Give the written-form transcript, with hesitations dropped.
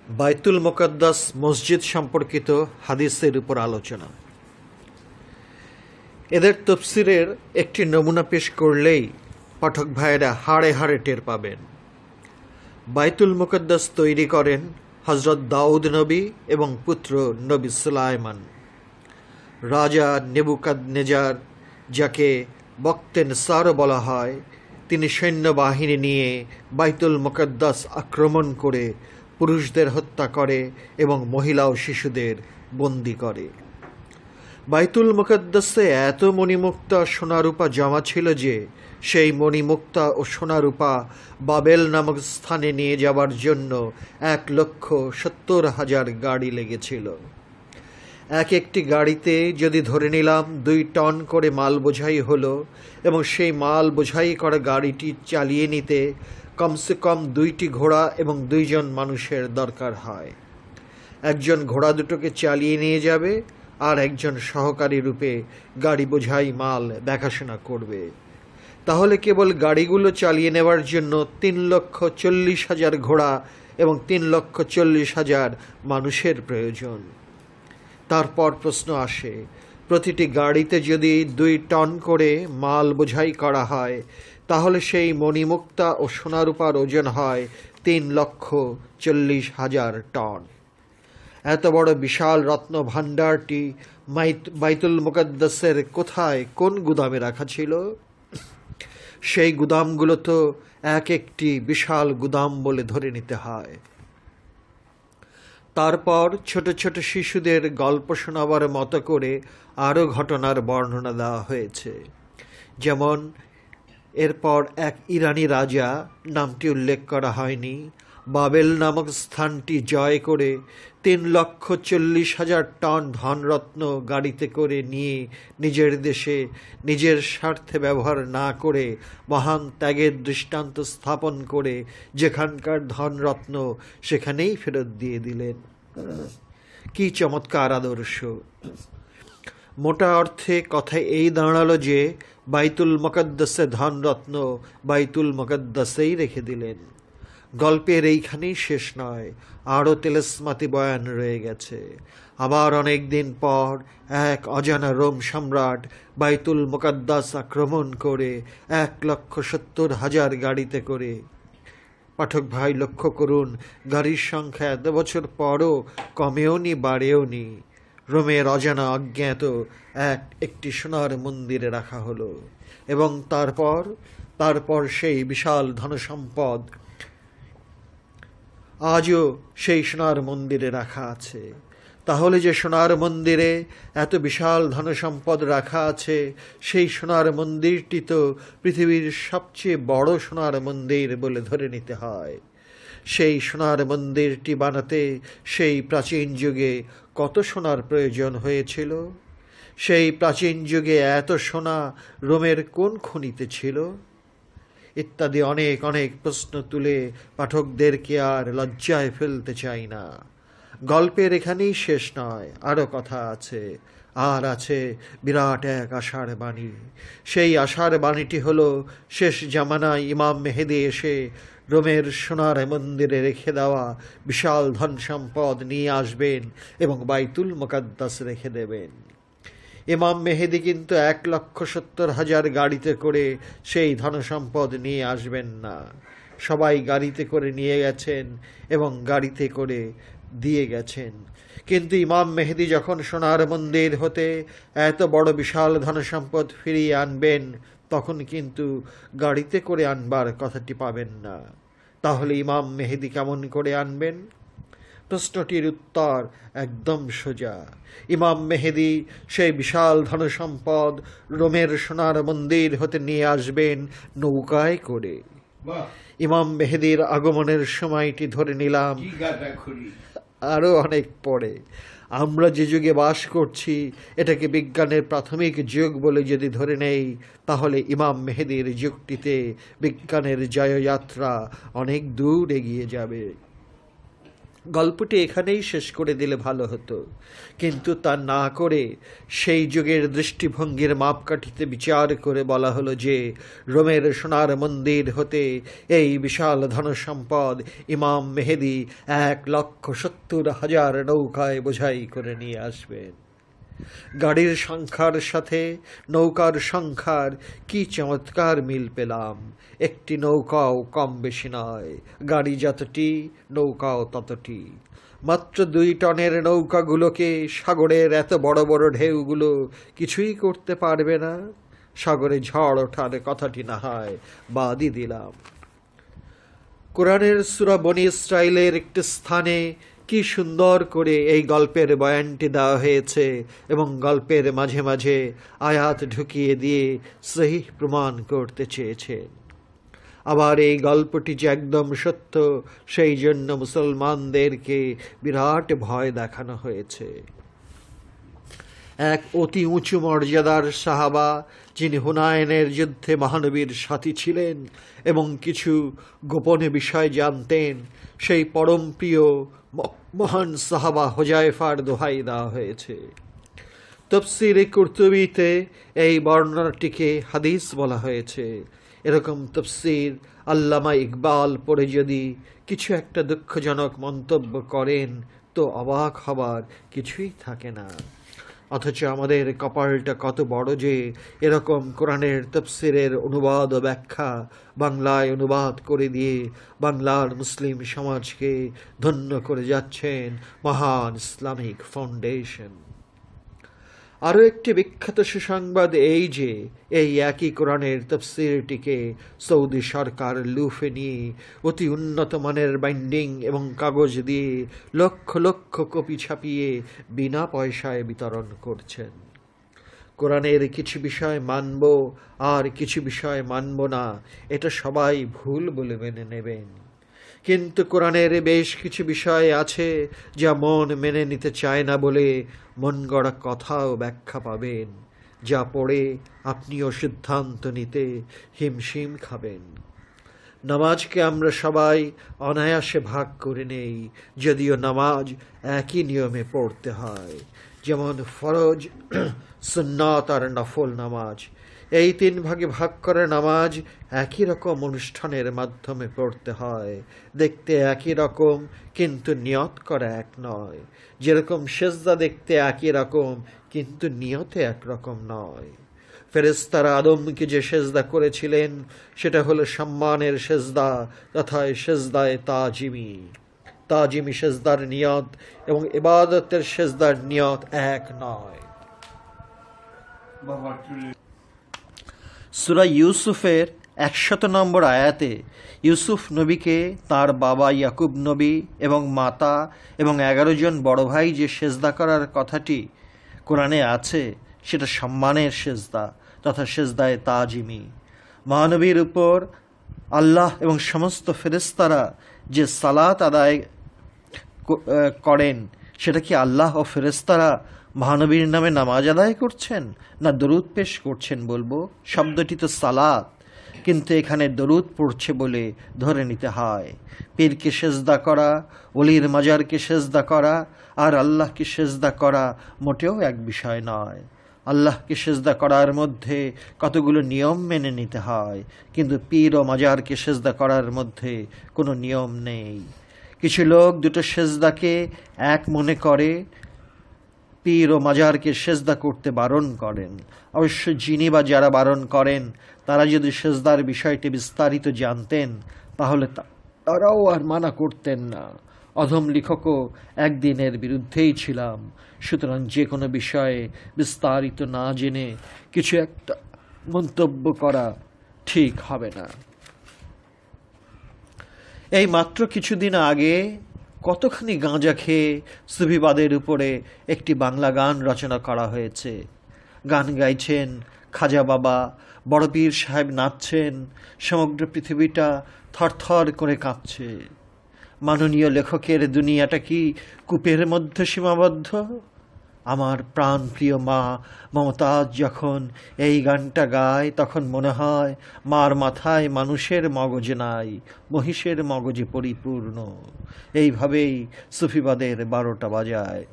বাইতুল মুকাদ্দাস মসজিদ সম্পর্কিত হাদিসের উপর আলোচনা। এদের তফসিরের একটি নমুনা পেশ করলেই পাঠক ভাইয়েরা হাড়ে হাড়ে টের পাবেন। বাইতুল মুকাদ্দাস তৈরি করেন হজরত দাউদ নবী এবং পুত্র নবী সুলাইমান। রাজা নেবুকাদনেজার, যাকে বক্তে নেসারও বলা হয়, তিনি সৈন্যবাহিনী নিয়ে বাইতুল মুকাদ্দাস আক্রমণ করে পুরুষদের হত্যা করে এবং মহিলা ও শিশুদের বন্দী করে। বাইতুল মুকাদ্দাসে এত মণিমুক্তা সোনারূপা জমা ছিল যে সেই মণিমুক্তা ও সোনারূপা বাবেল নামক স্থানে নিয়ে যাওয়ার জন্য 1,70,000 গাড়ি লেগেছিল। এক একটি গাড়িতে যদি ধরে নিলাম 2 টন করে মাল বোঝাই হলো, এবং সেই মাল বোঝাই করা গাড়িটি চালিয়ে নিতে কমসে কম 2টি ঘোড়া এবং 2 জন মানুষের দরকার হয়। একজন ঘোড়া দুটোকে চালিয়ে নিয়ে যাবে আর একজন সহকারী রূপে গাড়ি বোঝাই মাল দেখাশোনা করবে। তাহলে কেবল গাড়িগুলো চালিয়ে নেওয়ার জন্য 3,40,000 ঘোড়া এবং 3,40,000 মানুষের প্রয়োজন। তারপর প্রশ্ন আসে, প্রতিটি গাড়িতে যদি 2 টন করে মাল বোঝাই করা হয়, তাহলে সেই মণিমুক্তা ও সোনারূপার ওজন হয় 3,40,000 টন। এত বড় বিশাল রত্ন ভাণ্ডারটি বাইতুল মুকাদ্দাসের কোথায়, কোন গুদামে রাখা ছিল? সেই গুদামগুলো তো এক একটি বিশাল গুদাম বলে ধরে নিতে হয়। তারপর ছোট ছোট শিশুদের গল্প শোনাবার মতো করে আরও ঘটনার বর্ণনা দেওয়া হয়েছে। যেমন, এরপর এক ইরানি রাজা, নামটি উল্লেখ করা হয়নি, বাবেল নামক স্থানটি জয় করে 3,40,000 টন ধনরত্ন গাড়িতে করে নিয়ে নিজের দেশে নিজের স্বার্থে ব্যবহার না করে মহান ত্যাগের দৃষ্টান্ত স্থাপন করে যেখানকার ধনরত্ন সেখানেই ফেরত দিয়ে দিলেন। কি চমৎকার আদর্শ! মোটা অর্থে কথায় এই দাঁড়ালো যে বাইতুল মুকাদ্দাসে ধনরত্ন বাইতুল মুকাদ্দাসেই রেখে দিলেন। গল্পের এইখানেই শেষ নয়, আরও তেলেসমাতি বয়ান রয়ে গেছে। আবার অনেক দিন পর এক অজানা রোম সম্রাট বাইতুল মুকাদ্দাস আক্রমণ করে 1,70,000 গাড়িতে করে। পাঠক ভাই লক্ষ্য করুন, গাড়ির সংখ্যা এত বছর পরও কমেও নি বাড়েও নি। রোমের অজানা অজ্ঞাত একটি সোনার মন্দিরে রাখা হলো, এবং তারপর সেই বিশাল ধনসম্পদ আজও সেই সোনার মন্দিরে রাখা আছে। তাহলে যে সোনার মন্দিরে এত বিশাল ধনসম্পদ রাখা আছে, সেই সোনার মন্দিরটি তো পৃথিবীর সবচেয়ে বড় সোনার মন্দির বলে ধরে নিতে হয়। সেই সোনার মন্দিরটি বানাতে সেই প্রাচীন যুগে কত সোনার প্রয়োজন হয়েছিল? সেই প্রাচীন যুগে এত সোনা রোমের কোন খনিতে ছিল? ইত্যাদি অনেক অনেক প্রশ্ন তুলে পাঠকদেরকে আর লজ্জায় ফেলতে চাই না। গল্পের এখানেই শেষ নয়, আরও কথা আছে। আর আছে বিরাট এক আশার বাণী। সেই আশার বাণীটি হলো, শেষ জামানায় ইমাম মেহেদী এসে রোমের সোনার মন্দিরে রেখে দেওয়া বিশাল ধন সম্পদ নিয়ে আসবেন এবং বাইতুল মুকাদ্দাস রেখে দেবেন। ইমাম মেহেদী কিন্তু 1,70,000 গাড়িতে করে সেই ধনসম্পদ নিয়ে আসবেন না। সবাই গাড়িতে করে নিয়ে গেছেন এবং গাড়িতে করে দিয়ে গেছেন। কিন্তু ইমাম মেহেদী যখন সোনার মন্দির হতে এত বড় বিশাল ধনসম্পদ ফিরিয়ে আনবেন, তখন কিন্তু গাড়িতে করে আনবার কথাটি পাবেন না। তাহলে ইমাম মেহেদী কেমন করে আনবেন? প্রশ্নটির উত্তর একদম সোজা। ইমাম মেহেদী সেই বিশাল ধনসম্পদ রোমের সোনার মন্দির হতে নিয়ে আসবেন নৌকায় করে। ইমাম মেহেদীর আগমনের সময়টি ধরে নিলাম আরও অনেক পরে। আমরা যে যুগে বাস করছি, এটাকে বিজ্ঞানের প্রাথমিক যুগ বলে যদি ধরে নেই, তাহলে ইমাম মেহেদীর যুগটিতে বিজ্ঞানের জয়যাত্রা অনেক দূর এগিয়ে যাবে। গল্পটি এখানেই শেষ করে দিলে ভালো হতো, কিন্তু তা না করে সেই যুগের দৃষ্টিভঙ্গির মাপকাঠিতে বিচার করে বলা হলো যে রোমের সোনার মন্দির হতে এই বিশাল ধনসম্পদ ইমাম মেহেদি 1,70,000 নৌকায় বোঝাই করে নিয়ে আসবেন। গাড়ির সংখ্যার সাথে নৌকার সংখ্যার কি চমৎকার মিল পেলাম। একটি নৌকাও কম বেশি নয়, গাড়ি যতটি নৌকাও ততটি। মাত্র 2 টনের নৌকাগুলোকে সাগরের এত বড় বড় ঢেউগুলো কিছুই করতে পারবে না। সাগরে ঝড় ওঠার কথাটি না হয় বাদই দিলাম। কোরআনের সূরা বনী ইসরাইলের একটি স্থানে কি সুন্দর করে এই গল্পের বয়ানটি দেওয়া হয়েছে এবং গল্পের মাঝে মাঝে আয়াত ঢুকিয়ে দিয়ে সহিহ প্রমাণ করতে চেয়েছেন। আবার এই গল্পটি যে একদম সত্য সেই জন্য মুসলমানদেরকে বিরাট ভয় দেখানো হয়েছে। এক অতি উঁচু মর্যাদার সাহাবা, যিনি হুনায়নের যুদ্ধে মহানবীর সাথী ছিলেন এবং কিছু গোপনে বিষয় জানতেন, সেই পরম প্রিয় মহান সাহাবা হুযায়ফার দোহাই দেওয়া হয়েছে। তাফসীরে কুরতুবীতে এই বর্ণনাটিকে হাদিস বলা হয়েছে। এরকম তাফসীর আল্লামা ইকবাল পড়ে যদি কিছু একটা দুঃখজনক মন্তব্য করেন তো অবাক হবার কিছুই থাকে না। অথচ আমাদের কপালটা কত বড় যে এরকম কোরআনের তাফসীরের অনুবাদ ও ব্যাখ্যা বাংলায় অনুবাদ করে দিয়ে বাংলার মুসলিম সমাজকে ধন্য করে যাচ্ছেন মহান ইসলামিক ফাউন্ডেশন। আরও একটি বিখ্যাত সুসংবাদ এই যে এই একই কোরআনের তাফসীরটিকে সৌদি সরকার লুফে নিয়ে অতি উন্নত মানের বাইন্ডিং এবং কাগজ দিয়ে লক্ষ লক্ষ কপি ছাপিয়ে বিনা পয়সায় বিতরণ করছেন। কোরআনের কিছু বিষয় মানব আর কিছু বিষয় মানব না, এটা সবাই ভুল বলে মেনে নেবেন। কিন্তু কোরআনের বেশ কিছু বিষয় আছে যা মন মেনে নিতে চায় না বলে মন গড়া কথাও ব্যাখ্যা পাবেন, যা পড়ে আপনিও সিদ্ধান্ত নিতে হিমশিম খাবেন। নামাজকে আমরা সবাই অনায়াসে ভাগ করে নেই, যদিও নামাজ একই নিয়মে পড়তে হয়, যেমন ফরজ, সুন্নাত আর নফল নামাজ। এই 3 ভাগে ভাগ করা নামাজ একই রকম অনুষ্ঠানের মাধ্যমে পড়তে হয়, দেখতে একই রকম কিন্তু নিয়ত করা এক নয়। যেরকম সেজদা দেখতে একই রকম কিন্তু নিয়তে একরকম নয়। ফেরেশতারা আদমকে যে সেজদা করেছিলেন সেটা হলো সম্মানের সেজদা তথা সেজদায়ে তাজিমি সেজদার নিয়ত এবং ইবাদতের সেজদার নিয়ত এক নয়। সূরা ইউসুফের 100 নম্বর আয়াতে ইউসুফ নবীকে তার বাবা ইয়াকুব নবী এবং মাতা এবং 11 জন বড় ভাই যে সেজদা করার কথাটি কোরআনে আছে সেটা সম্মানের সেজদা তথা সেজদায়ে তাজিমি। মহানবীর উপর আল্লাহ এবং সমস্ত ফেরেশতারা যে সালাত আদায় করেন সেটা কি আল্লাহ ও ফেরেশতারা মহানবীর নামে নামাজ আদায় করছেন না দরুদ পেশ করছেন বলবো? শব্দটি তো সালাত, কিন্তু এখানে দরুদ পড়ছে বলে ধরে নিতে হয়। পীরকে সেজদা করা, ওলির মাজারকে সেজদা করা আর আল্লাহকে সেজদা করা মোটেও এক বিষয় নয়। আল্লাহকে সেজদা করার মধ্যে কতগুলো নিয়ম মেনে নিতে হয়, কিন্তু পীর ও মাজারকে সেজদা করার মধ্যে কোনো নিয়ম নেই। কিছু লোক দুটো সেজদাকে এক মনে করে পীর ও মাজারকে সেজদা করতে বারণ করেন। অবশ্য যিনি বা যারা বারণ করেন তারা যদি সেজদার বিষয়টি বিস্তারিত জানতেন তাহলে তারাও আর মানা করতেন না। অধম লেখকও একদিনের বিরুদ্ধেই ছিলাম, সুতরাং যে কোনো বিষয়ে বিস্তারিত না জেনে কিছু একটা মন্তব্য করা ঠিক হবে না। এই মাত্র কিছুদিন আগে কতখানি গাঁজা খেয়ে সুফিবাদের উপরে একটি বাংলা গান রচনা করা হয়েছে। গান গাইছেন খাজা বাবা, বড় পীর সাহেব নাচছেন, সমগ্র পৃথিবীটা থরথর করে কাঁপছে। মাননীয় লেখকের দুনিয়াটা কি কূপের মধ্যে সীমাবদ্ধ? আমার প্রাণপ্রিয় মা মমতাজ যখন এই গানটা গায় তখন মনে হয় মার মাথায় মানুষের মগজ নাই, মহিষের মগজে পরিপূর্ণ। এইভাবেই সুফিবাদের 12টা বাজায়।